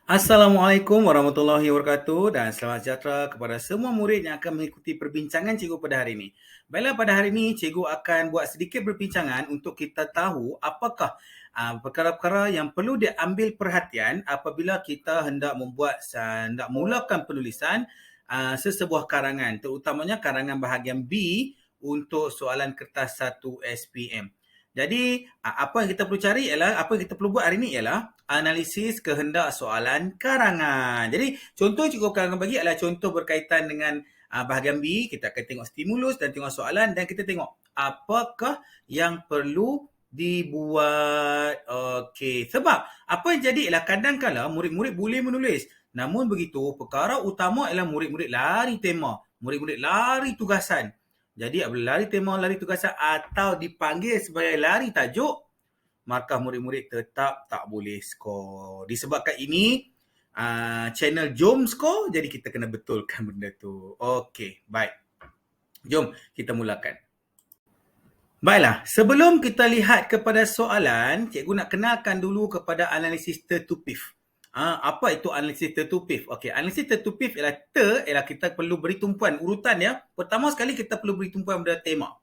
Assalamualaikum warahmatullahi wabarakatuh dan selamat sejahtera kepada semua murid yang akan mengikuti perbincangan cikgu pada hari ini. Baiklah, pada hari ini cikgu akan buat sedikit perbincangan untuk kita tahu apakah perkara-perkara yang perlu diambil perhatian apabila kita hendak mulakan penulisan sesebuah karangan, terutamanya karangan bahagian B untuk soalan kertas 1 SPM. Jadi, apa yang kita perlu cari ialah, apa yang kita perlu buat hari ini ialah analisis kehendak soalan karangan. Jadi, contoh cikgu akan bagi adalah contoh berkaitan dengan bahagian B. Kita akan tengok stimulus dan tengok soalan dan kita tengok apakah yang perlu dibuat. Okey, sebab apa yang jadi ialah kadang-kadang murid-murid boleh menulis. Namun begitu, perkara utama ialah murid-murid lari tema, murid-murid lari tugasan. Jadi apabila lari tema, lari tugasan atau dipanggil sebagai lari tajuk, maka murid-murid tetap tak boleh skor. Disebabkan ini channel Jom Skor, jadi kita kena betulkan benda tu. Okey, baik. Jom kita mulakan. Baiklah, sebelum kita lihat kepada soalan, cikgu nak kenalkan dulu kepada analisis tertupif. Apa itu analisis tertupif? Okey, analisis tertupif ialah kita perlu beri tumpuan urutan ya. Pertama sekali kita perlu beri tumpuan pada tema.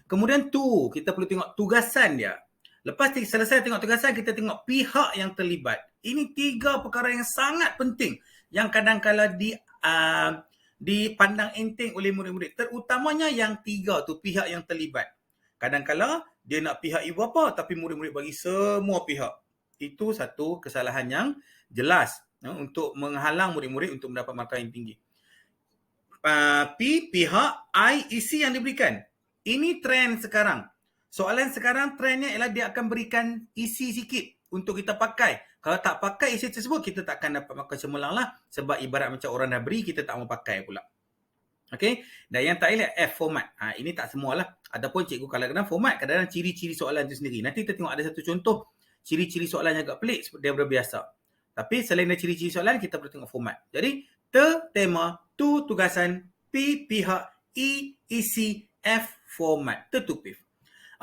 Kemudian kita perlu tengok tugasan dia. Lepas selesai tengok tugasan, kita tengok pihak yang terlibat. Ini 3 perkara yang sangat penting yang kadang-kadang dipandang enteng oleh murid-murid. Terutamanya yang 3 tu, pihak yang terlibat. Kadang-kadang dia nak pihak ibu bapa tapi murid-murid bagi semua pihak. Itu satu kesalahan yang jelas untuk menghalang murid-murid untuk mendapat markah yang tinggi. P, pihak. I, isi yang diberikan. Ini trend sekarang. Soalan sekarang trendnya ialah dia akan berikan isi sikit untuk kita pakai. Kalau tak pakai isi tersebut, kita tak akan dapat markah cemerlang lah. Sebab ibarat macam orang dah beri, kita tak mau pakai pula. Okey, dan yang terakhir F, format. Ini tak semualah. Adapun cikgu kadang-kadang format, kadang-kadang ciri-ciri soalan itu sendiri. Nanti kita tengok ada satu contoh ciri-ciri soalan yang agak pelik daripada biasa. Tapi selain dari ciri-ciri soalan, kita perlu tengok format. Jadi, tema, tugasan, P, pihak, I, isi, F, format. Tertupif.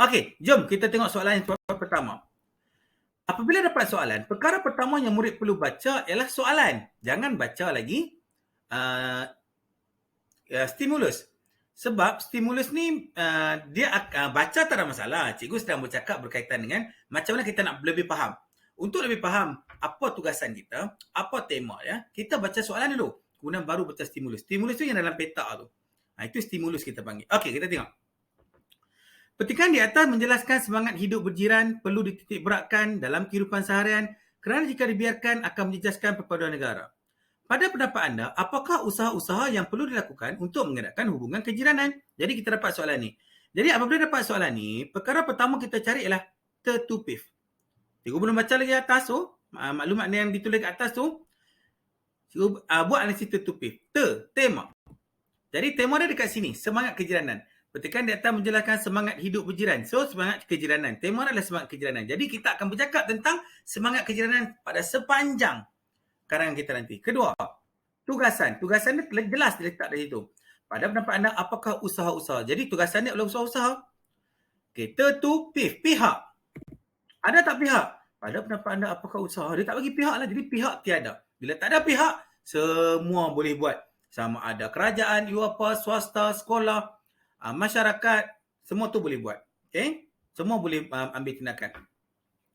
Okey, jom kita tengok soalan yang pertama. Apabila dapat soalan, perkara pertama yang murid perlu baca ialah soalan. Jangan baca lagi stimulus. Sebab stimulus ni dia baca tak ada masalah. Cikgu sedang bercakap berkaitan dengan macam mana kita nak lebih faham. Untuk lebih faham apa tugasan kita, apa tema ya, kita baca soalan dulu. Kemudian baru baca stimulus. Stimulus tu yang dalam petak tu. Itu stimulus kita panggil. Okey, kita tengok. Petikan di atas menjelaskan semangat hidup berjiran perlu dititik beratkan dalam kehidupan seharian kerana jika dibiarkan akan menjejaskan perpaduan negara. Pada pendapat anda, apakah usaha-usaha yang perlu dilakukan untuk mengeratkan hubungan kejiranan? Jadi kita dapat soalan ni. Jadi apabila dapat soalan ni, perkara pertama kita cari ialah tertupif. Cikgu belum baca lagi atas tu, maklumat yang ditulis kat atas tu. Cikgu buat analisis tertupif. Tema. Jadi tema dia dekat sini, semangat kejiranan. Petikan di atas menjelaskan semangat hidup berjiran. So, semangat kejiranan. Tema adalah semangat kejiranan. Jadi kita akan bercakap tentang semangat kejiranan pada sepanjang karangan kita nanti. Kedua, tugasan. Tugasan dia jelas diletak dari situ. Pada pendapat anda, apakah usaha-usaha? Jadi tugasan dia adalah usaha-usaha. Okey, tertupif. Pihak. Ada tak pihak? Pada pendapat anda, apakah usaha? Dia tak bagi pihak lah. Jadi pihak tiada. Bila tak ada pihak, semua boleh buat. Sama ada kerajaan, ibu bapa, swasta, sekolah, masyarakat, semua tu boleh buat. Okey? Semua boleh ambil tindakan.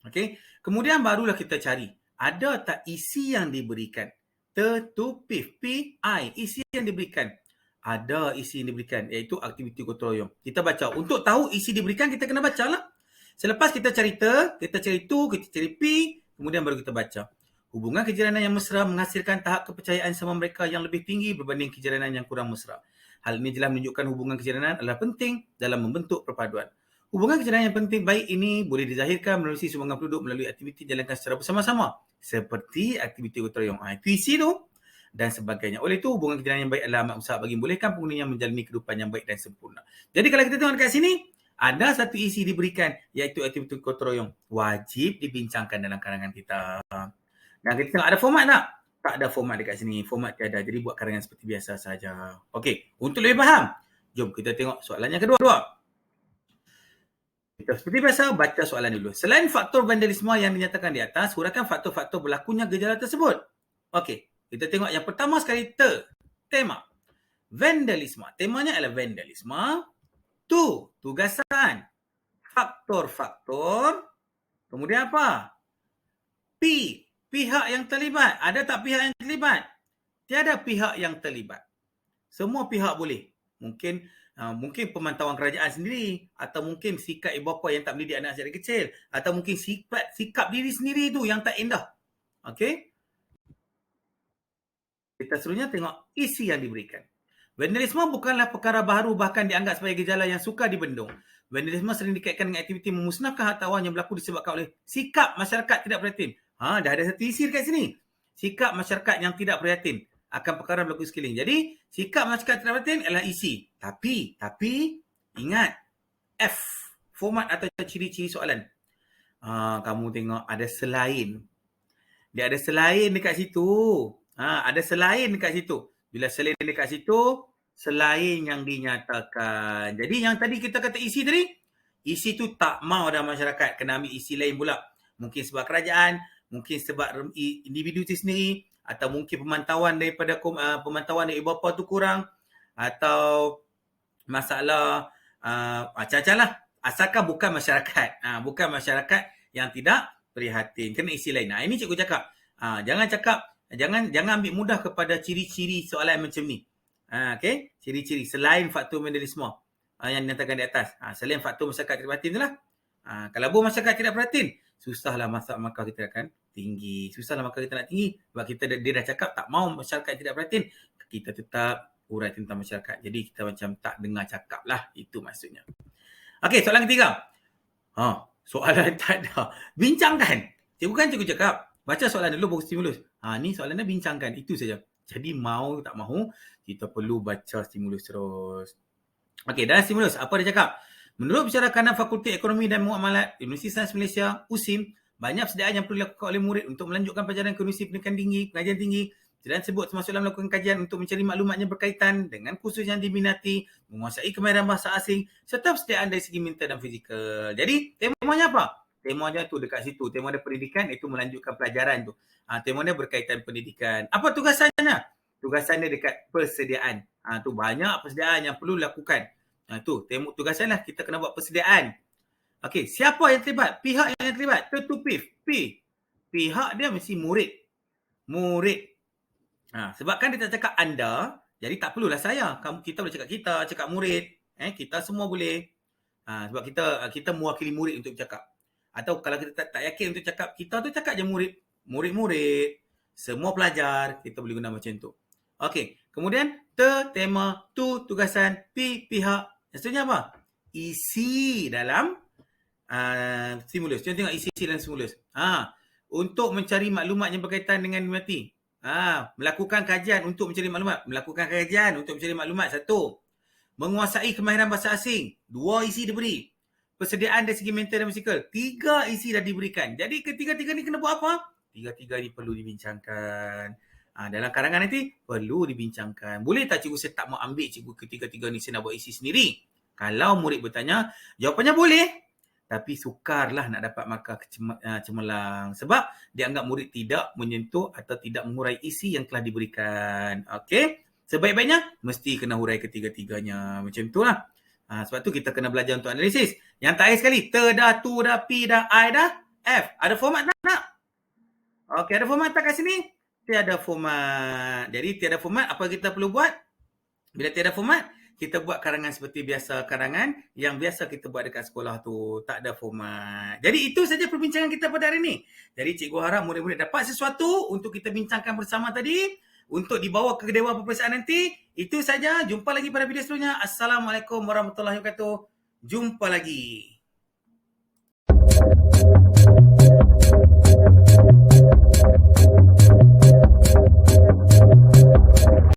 Okey? Kemudian barulah kita cari. Ada tak isi yang diberikan? Tertupif. PI. Isi yang diberikan. Ada isi yang diberikan. Iaitu aktiviti gotong royong. Kita baca. Untuk tahu isi diberikan, kita kena baca lah. Selepas kita cari kita cari kita cari P. Kemudian baru kita baca. Hubungan kejiranan yang mesra menghasilkan tahap kepercayaan sama mereka yang lebih tinggi berbanding kejiranan yang kurang mesra. Hal ini jelas menunjukkan hubungan kejiranan adalah penting dalam membentuk perpaduan. Hubungan kejiranan yang penting baik ini boleh dizahirkan melalui sumbangan penduduk melalui aktiviti dijalankan secara bersama-sama seperti aktiviti gotong royong. Itu isi tu dan sebagainya. Oleh itu hubungan kejiranan yang baik adalah amat usaha bagi membolehkan penghuninya menjalani kehidupan yang baik dan sempurna. Jadi kalau kita tengok dekat sini, ada satu isi diberikan iaitu aktiviti gotong royong. Wajib dibincangkan dalam karangan kita. Dan kita tengok ada format tak? Tak ada format dekat sini. Format tiada. Jadi buat karangan seperti biasa saja. Okey, untuk lebih faham, jom kita tengok soalan yang kedua. Kita seperti biasa baca soalan dulu. Selain faktor vandalisme yang dinyatakan di atas, huraikan faktor-faktor berlakunya gejala tersebut. Okey, kita tengok yang pertama sekali tema. Vandalisme. Temanya adalah vandalisme. Tugasan. Faktor-faktor. Kemudian apa? Pihak yang terlibat. Ada tak pihak yang terlibat? Tiada pihak yang terlibat. Semua pihak boleh. Mungkin pemantauan kerajaan sendiri, atau mungkin sikap ibu bapa yang tak mendidik anak dari kecil, atau mungkin sikap diri sendiri tu yang tak indah. Okey? Kita seterusnya tengok isi yang diberikan. Vandalisme bukanlah perkara baru, bahkan dianggap sebagai gejala yang sukar dibendung. Vandalisme sering dikaitkan dengan aktiviti memusnahkan hartawan yang berlaku disebabkan oleh sikap masyarakat tidak prihatin. Dah ada satu isi dekat sini. Sikap masyarakat yang tidak prihatin akan perkara berlaku sekeliling. Jadi, sikap masyarakat tidak prihatin adalah isi. Tapi ingat F, format atau ciri-ciri soalan. Kamu tengok ada selain. Dia ada selain dekat situ. Ada selain dekat situ. Bila selain dekat situ, selain yang dinyatakan. Jadi yang tadi kita kata isi tadi, isi tu tak mau dah masyarakat kena ambil isi lain pula. Mungkin sebab kerajaan, mungkin sebab individu itu sendiri, atau mungkin pemantauan daripada pemantauan dari ibu bapa tu kurang, atau masalah macam-macam lah. Asalkan bukan masyarakat. Bukan masyarakat yang tidak prihatin. Kena isi lain. Ini cikgu cakap. Jangan ambil mudah kepada ciri-ciri soalan macam ni. Okay? Ciri-ciri selain faktor vandalisme yang dinyatakan di atas. Selain faktor masyarakat tidak prihatin tu lah. Kalau masyarakat tidak prihatin, susahlah markah kita akan tinggi. Susahlah markah kita nak tinggi. Sebab dia dah cakap tak mau masyarakat tidak prihatin. Kita tetap urai tentang masyarakat. Jadi kita macam tak dengar cakap lah. Itu maksudnya. Okay, soalan ketiga. Soalan tak ada. Bincangkan. Cikgu cakap. Baca soalan dulu baru stimulus. Ni soalannya bincangkan. Itu saja. Jadi mau tak mahu, kita perlu baca stimulus terus. Okey, dalam stimulus, apa dia cakap? Menurut Bisyarakat Fakulti Ekonomi dan Muamalat Universiti Sains Malaysia, USIM, banyak persediaan yang perlu dilakukan oleh murid untuk melanjutkan pelajaran ke Universiti Pendidikan Tinggi, pengajian tinggi. Persediaan tersebut termasuk dalam melakukan kajian untuk mencari maklumat yang berkaitan dengan kursus yang diminati, menguasai kemahiran bahasa asing, serta persediaan dari segi mental dan fizikal. Jadi, temanya apa? Temanya tu dekat situ. Tema dia pendidikan, itu melanjutkan pelajaran tu. Tema dia berkaitan pendidikan. Apa tugasannya? Tugasannya dekat persediaan. Tu banyak persediaan yang perlu dilakukan. Tu tugasannya kita kena buat persediaan. Okey, siapa yang terlibat? Pihak yang terlibat. Pihak dia mesti murid. Sebab kan dia tak cakap anda, jadi tak perlulah saya. Kita boleh cakap kita, cakap murid. Kita semua boleh. Sebab kita mewakili murid untuk bercakap. Atau kalau kita tak yakin untuk cakap, kita tu cakap je murid-murid, semua pelajar, kita boleh guna macam tu. Okey, kemudian tema, tugasan, pihak. Maksudnya apa? Isi dalam stimulus. Kita tengok isi dalam stimulus. Untuk mencari maklumat yang berkaitan dengan diminati. Melakukan kajian untuk mencari maklumat. Satu. Menguasai kemahiran bahasa asing. 2 isi diberi. Persediaan dari segi mental dan fizikal. 3 isi dah diberikan. Jadi ketiga-tiga ni kena buat apa? Tiga-tiga ni perlu dibincangkan. Dalam karangan nanti perlu dibincangkan. Boleh tak cikgu saya tak mau ambil cikgu ketiga-tiga ni, saya nak buat isi sendiri? Kalau murid bertanya, jawapannya boleh. Tapi sukarlah nak dapat markah cemerlang. Sebab dianggap murid tidak menyentuh atau tidak mengurai isi yang telah diberikan. Okey? Sebaik-baiknya mesti kena hurai ketiga-tiganya. Macam itulah. Sebab tu kita kena belajar untuk analisis. Yang terakhir sekali, dah, tu dah, P dah, I dah, F. Ada format tak? Okey, ada format tak kat sini? Tiada format. Jadi tiada format, apa kita perlu buat? Bila tiada format, kita buat karangan seperti biasa. Karangan yang biasa kita buat dekat sekolah tu. Tak ada format. Jadi itu saja perbincangan kita pada hari ini. Jadi cikgu harap murid-murid dapat sesuatu untuk kita bincangkan bersama tadi. Untuk dibawa ke Dewan Peperiksaan nanti. Itu saja. Jumpa lagi pada video seterusnya. Assalamualaikum warahmatullahi wabarakatuh. Jumpa lagi.